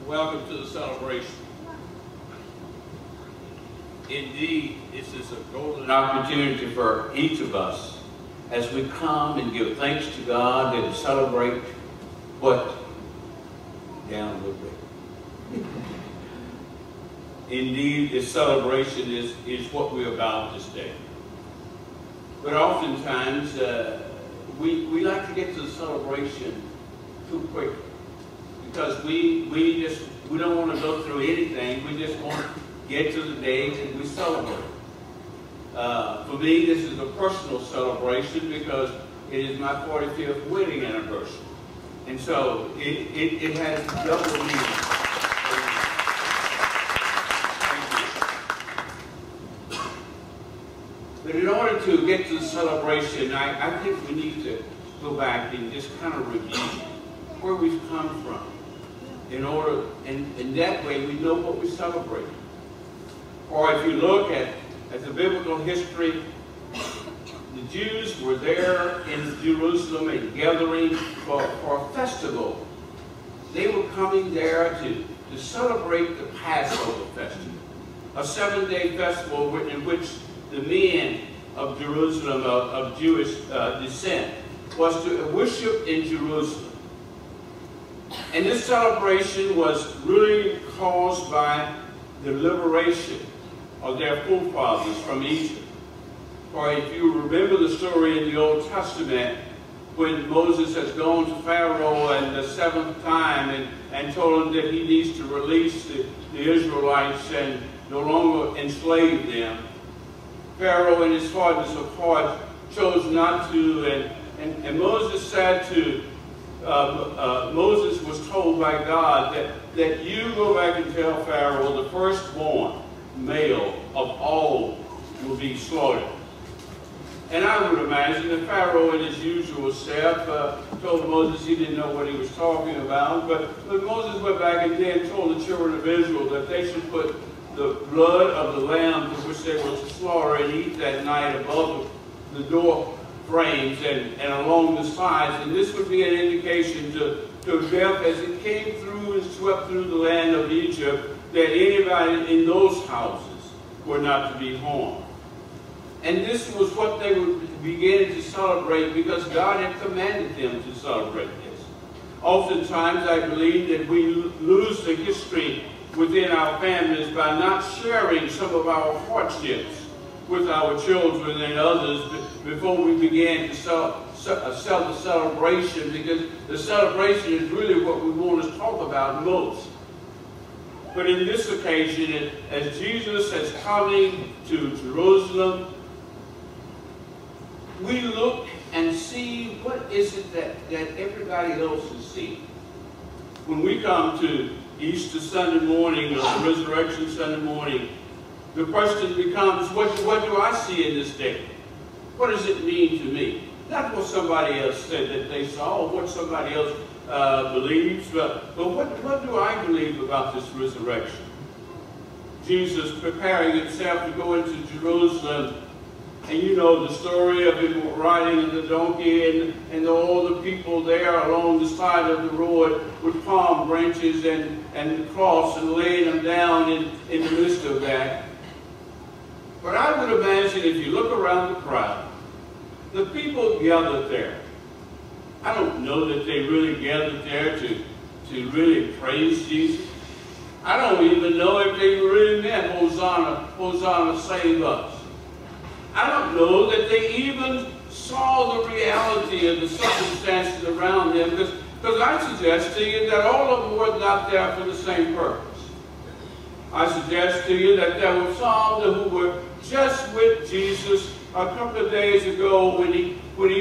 Welcome to the celebration. Indeed, this is a golden opportunity for each of us as we come and give thanks to God and celebrate what? Down a little bit. Indeed, this celebration is what we're about this day. But oftentimes, we like to get to the celebration too quickly because we don't want to go through anything. We just want to get to the day and we celebrate. For me, this is a personal celebration because it is my 45th wedding anniversary. And so it has double meaning. But in order to get to the celebration, I think we need to go back and just kind of review where we've come from. In order, and that way we know what we celebrate. Or if you look at the biblical history, the Jews were there in Jerusalem and gathering for a festival. They were coming there to celebrate the Passover festival, a 7-day festival in which the men of Jerusalem, of Jewish descent, was to worship in Jerusalem. And this celebration was really caused by the liberation of their forefathers from Egypt. For if you remember the story in the Old Testament, when Moses has gone to Pharaoh and the 7th time and told him that he needs to release the Israelites and no longer enslave them, Pharaoh in his hardness of heart chose not to, and Moses said to, Moses was told by God that you go back and tell Pharaoh the firstborn male of all will be slaughtered. And I would imagine that Pharaoh in his usual self told Moses he didn't know what he was talking about, but Moses went back and then told the children of Israel that they should put the blood of the lamb to which they were to slaughter and eat that night above the door frames and along the sides, and this would be an indication to death as it came through and swept through the land of Egypt, that anybody in those houses were not to be harmed. And this was what they were beginning to celebrate because God had commanded them to celebrate this. Oftentimes, I believe that we lose the history within our families by not sharing some of our hardships with our children and others before we began to sell the celebration, because the celebration is really what we want to talk about most. But in this occasion, as Jesus is coming to Jerusalem, we look and see what is it that everybody else is seeing. When we come to Easter Sunday morning or Resurrection Sunday morning, the question becomes, what do I see in this day? What does it mean to me? Not what somebody else said that they saw, or what somebody else believes, but what do I believe about this resurrection? Jesus preparing himself to go into Jerusalem, and you know the story of him riding on the donkey and all the people there along the side of the road with palm branches and the cross and laying them down in the midst of that. But I would imagine if you look around the crowd, the people gathered there. I don't know that they really gathered there to really praise Jesus. I don't even know if they really meant Hosanna, Hosanna, save us. I don't know that they even saw the reality of the circumstances around them, because I suggest to you that all of them were not there for the same purpose. I suggest to you that there were some who were just with Jesus a couple of days ago when he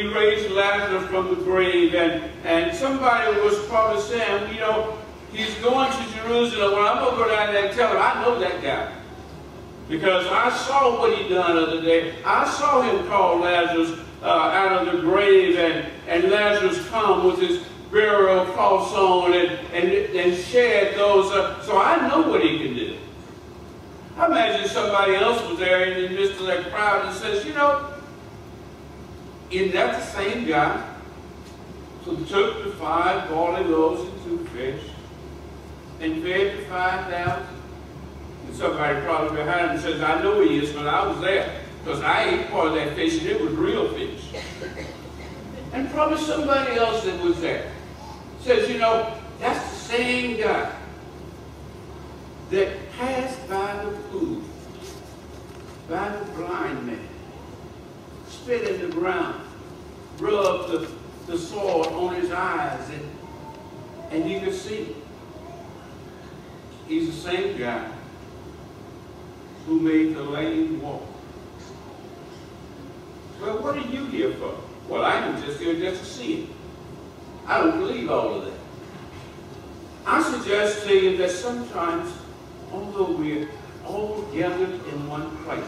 raised Lazarus from the grave, and somebody was probably saying, you know, he's going to Jerusalem. Well, I'm going to go down there and tell him I know that guy. Because I saw what he done the other day. I saw him call Lazarus out of the grave, and Lazarus come with his burial cloths on and shed those. So I know what he can do. I imagine somebody else was there in the midst of that crowd and says, you know, isn't that the same guy who took the 5 barley loaves and 2 fish and fed the 5,000? And somebody probably behind him says, I know he is, but I was there. Because I ate part of that fish, and it was real fish. And probably somebody else that was there says, you know, that's the same guy that passed by the pool, by the blind man, spit in the ground, rubbed the soil on his eyes, and he could see. He's the same guy who made the lame walk. Well, what are you here for? Well, I'm just here just to see it. I don't believe all of that. I suggest to you that sometimes, although we're all gathered in one place,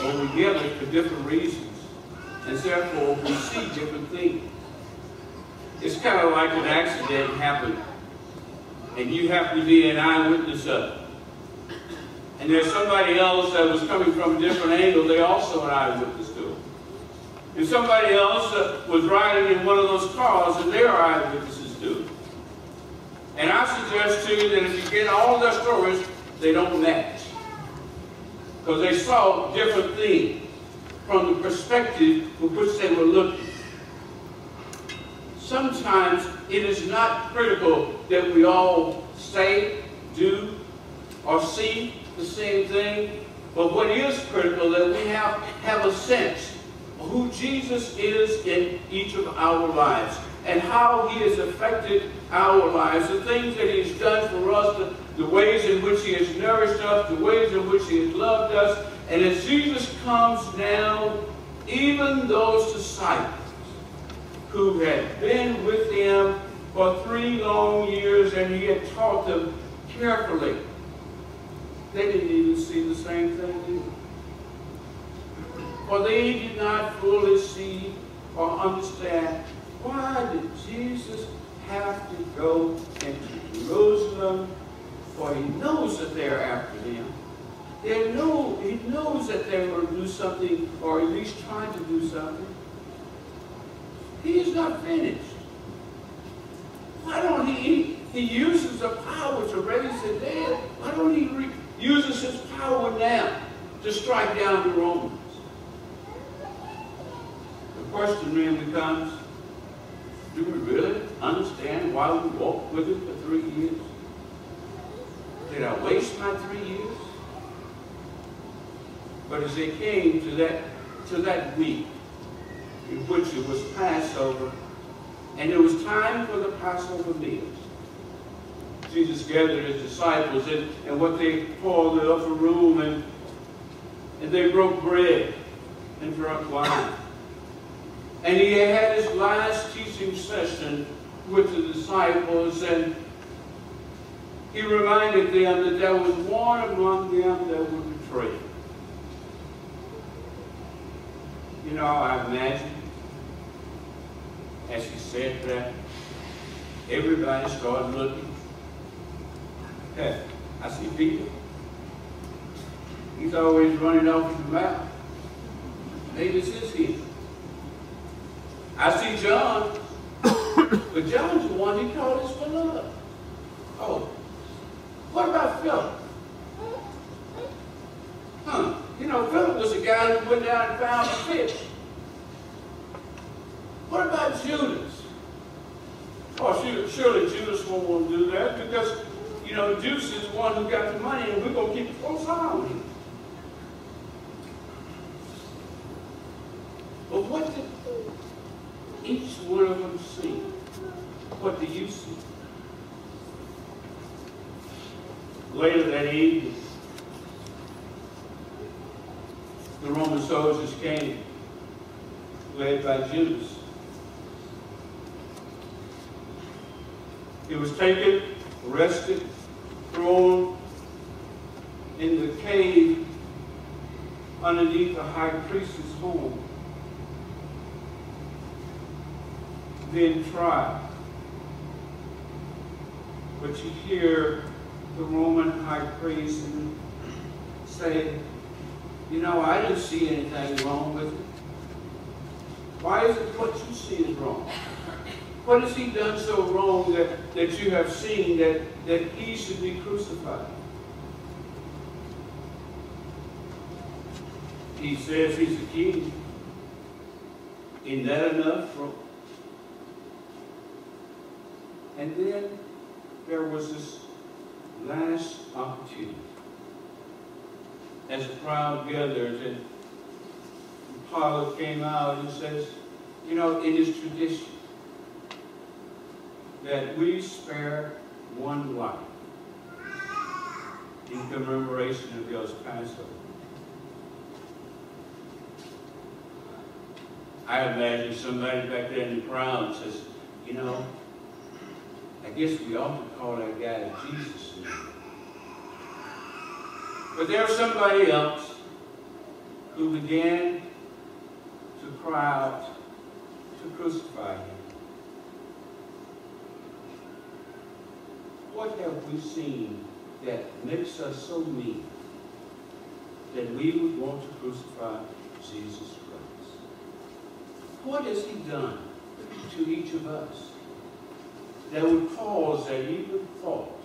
or we gather for different reasons, and therefore we see different things. It's kind of like an accident happened, and you happen to be an eyewitness of it. And there's somebody else that was coming from a different angle, they're also an eyewitness to it. And somebody else was riding in one of those cars, and they're eyewitnesses to it. And I suggest to you that if you get all their stories, they don't match. Because they saw different things from the perspective with which they were looking. Sometimes it is not critical that we all say, do, or see the same thing, but what is critical that we have a sense of who Jesus is in each of our lives and how he has affected our lives, the things that he has done for us, the ways in which he has nourished us, the ways in which he has loved us. And as Jesus comes down, even those disciples who had been with him for 3 long years and he had taught them carefully, they didn't even see the same thing either. For they did not fully see or understand, why did Jesus have to go into Jerusalem? For he knows that they're after him. He knows that they're going to do something, or at least trying to do something. He is not finished. Why don't he uses the power to raise the dead? Why don't he uses his power now to strike down the Romans? The question then becomes, do we really understand why we walked with him for 3 years? Did I waste my 3 years? But as they came to that week in which it was Passover, and it was time for the Passover meals, Jesus gathered his disciples, and what they called the upper room, and they broke bread and drank wine. And he had his last teaching session with the disciples, and he reminded them that there was one among them that would betray him. You know, I imagine, as he said that, everybody started looking. Hey, I see Peter. He's always running off his mouth. Maybe this is him. I see John, but John's the one he called his beloved. Oh, what about Philip? You know, Philip was the guy who went down and found the fish. What about Judas? Oh, surely Judas won't want to do that because, you know, Judas is the one who got the money and we're going to keep a close eye on him. But what did each one of them see? What do you see? Later that evening, the Roman soldiers came, led by Judas. He was taken, arrested, thrown in the cave underneath the high priest's home, then tried. But you hear the Roman high priest say, you know, I didn't see anything wrong with it. Why is it what you see is wrong? What has he done so wrong that you have seen that he should be crucified? He says he's a king. Isn't that enough? And then there was this last opportunity. As the crowd gathers and Pilate came out and says, you know, it is tradition that we spare one life in commemoration of God's Passover. I imagine somebody back there in the crowd says, you know, I guess we ought to call that guy Jesus now. But there's somebody else who began to cry out to crucify him. What have we seen that makes us so mean that we would want to crucify Jesus Christ? What has he done to each of us that would cause that evil thought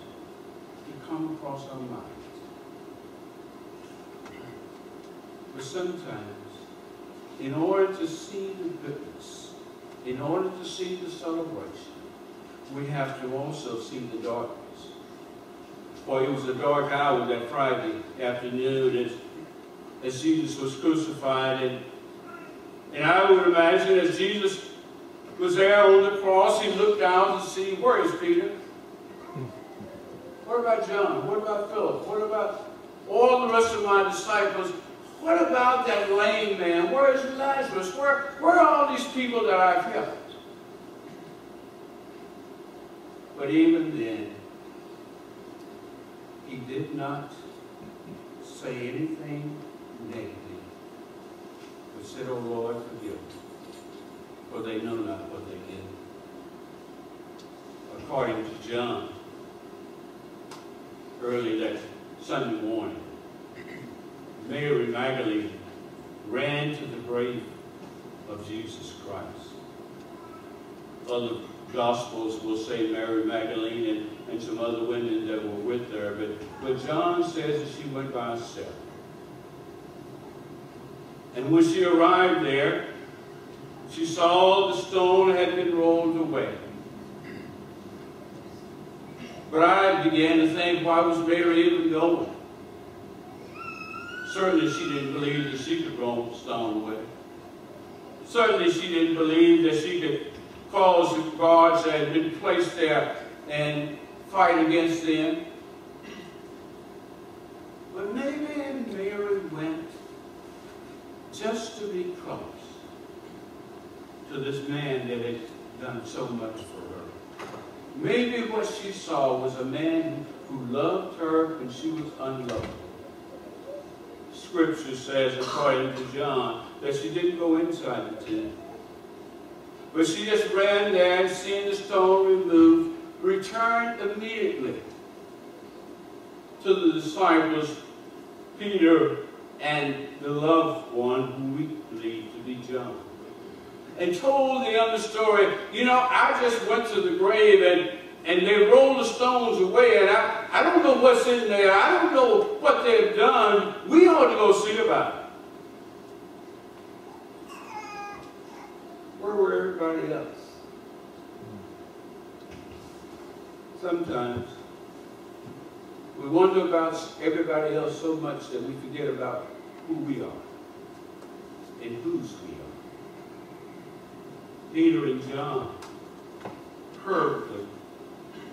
to come across our minds? But sometimes, in order to see the goodness, in order to see the celebration, we have to also see the darkness. For it was a dark hour that Friday afternoon as Jesus was crucified. And I would imagine as Jesus was there on the cross, he looked out to see, where is Peter? What about John? What about Philip? What about all the rest of my disciples? What about that lame man? Where is Lazarus? Where are all these people that I've helped? But even then, he did not say anything negative, but said, "Oh Lord, forgive them, for they know not what they do." According to John, early that Sunday morning, Mary Magdalene ran to the grave of Jesus Christ. Other Gospels will say Mary Magdalene and some other women that were with her, but John says that she went by herself. And when she arrived there, she saw the stone had been rolled away. But I began to think, why was Mary even going? Certainly she didn't believe that she could roll the stone away. Certainly she didn't believe that she could cause the guards that had been placed there and fight against them. But maybe Mary went just to be close to this man that had done so much for her. Maybe what she saw was a man who loved her when she was unlovable. Scripture says, according to John, that she didn't go inside the tomb. But she just ran there and seeing the stone removed, returned immediately to the disciples, Peter and the loved one who we believe to be John, and told the other story. You know, I just went to the grave and they rolled the stones away, and I don't know what's in there. I don't know what they've done. We ought to go see about it. Where were everybody else? Sometimes we wonder about everybody else so much that we forget about who we are and whose we are. Peter and John hurriedly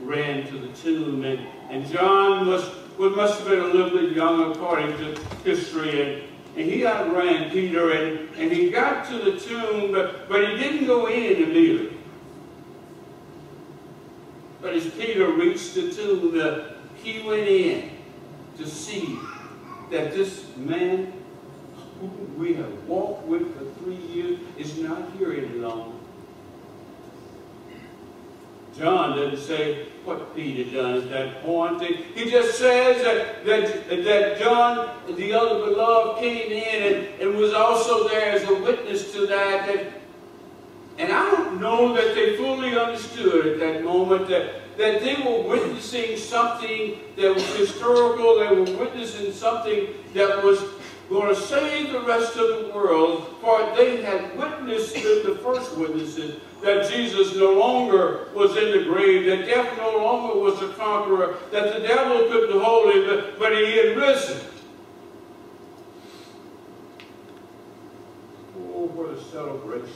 ran to the tomb, and John must have been a little bit young according to history, and he outran Peter, and he got to the tomb, but he didn't go in immediately. But as Peter reached the tomb, he went in to see that this man who we have walked with for 3 years is not here any longer. John doesn't say what Peter done at that point. He just says that John, the other beloved, came in and was also there as a witness to that And I don't know that they fully understood at that moment that they were witnessing something that was historical. They were witnessing something that was going to save the rest of the world. For they had witnessed, the first witnesses, that Jesus no longer was in the grave, that death no longer was the conqueror, that the devil couldn't hold him, but he had risen. Oh, what a celebration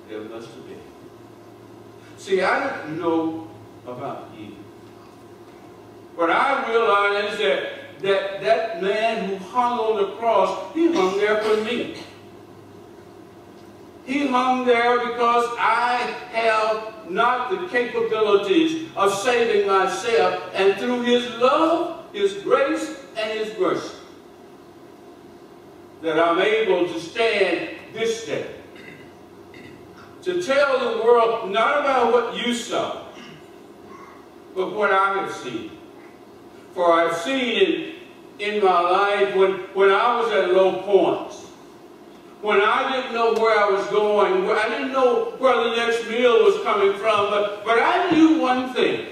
there must have been. See, I don't know about you, but I realize that man who hung on the cross, he hung there for me. He hung there because I have not the capabilities of saving myself, and through his love, his grace, and his mercy, that I'm able to stand this day to tell the world not about what you saw, but what I have seen. For I've seen it in my life when I was at low points, when I didn't know where I was going, I didn't know where the next meal was coming from, but I knew one thing,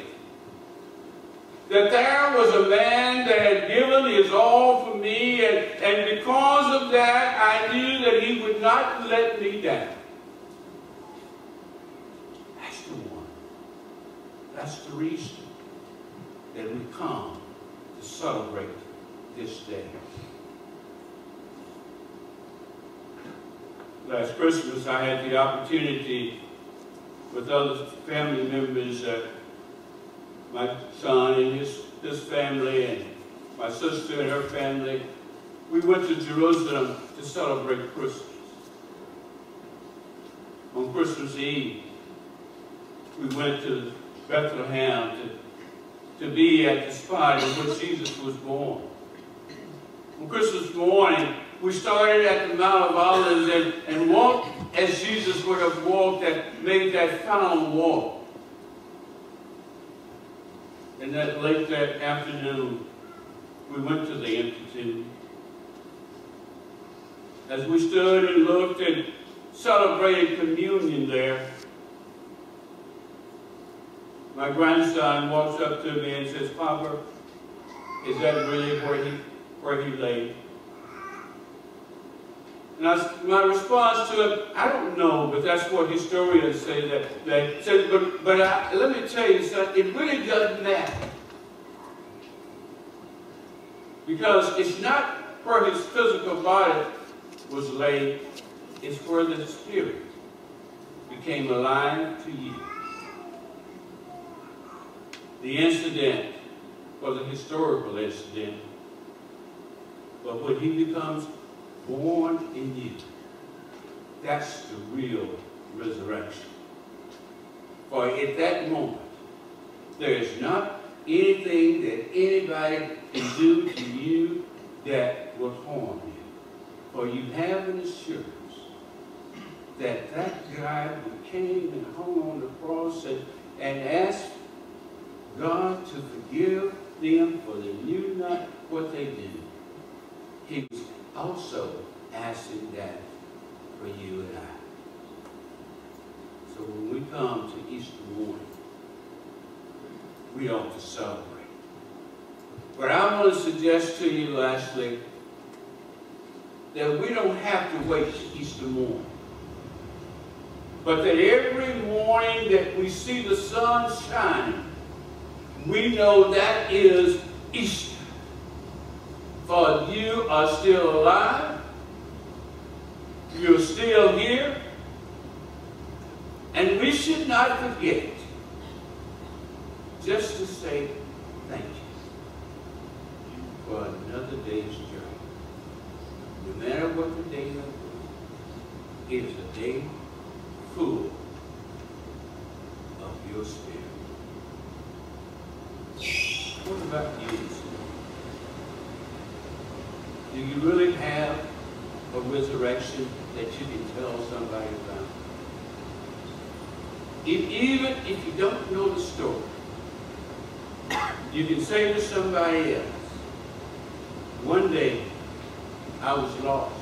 that there was a man that had given his all for me, and because of that, I knew that he would not let me down. That's the one. That's the reason that we come to celebrate this day. Last Christmas, I had the opportunity with other family members, my son and his family, and my sister and her family. We went to Jerusalem to celebrate Christmas. On Christmas Eve, we went to Bethlehem to be at the spot in which Jesus was born. On Christmas morning, we started at the Mount of Olives and walked as Jesus would have walked, made that final walk. And that late that afternoon, we went to the empty tomb. As we stood and looked and celebrated communion there, my grandson walks up to me and says, "Papa, is that really where he lay?" And my response to him, I don't know, but that's what historians say. But let me tell you something, it really doesn't matter. Because it's not where his physical body was laid, it's where the spirit became alive to you. The incident was a historical incident, but when he becomes born in you, that's the real resurrection. For at that moment, there is not anything that anybody can do to you that will harm you. For you have an assurance that that guy who came and hung on the cross and asked God to forgive them, for they knew not what they did, he was also asking that for you and I. So when we come to Easter morning, we ought to celebrate. But I want to suggest to you, lastly, that we don't have to wait to Easter morning, but that every morning that we see the sun shining, we know that is Easter. For you are still alive, you're still here, and we should not forget just to say thank you for another day's journey. No matter what the day may be, it is a day full of your spirit. What about you? Do you really have a resurrection that you can tell somebody about? Even if you don't know the story, you can say to somebody else, one day I was lost,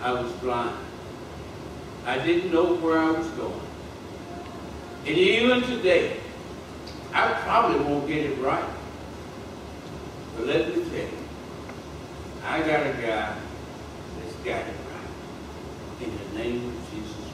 I was blind, I didn't know where I was going. And even today, I probably won't get it right. But let me tell you, I got a guy that's got it right. In the name of Jesus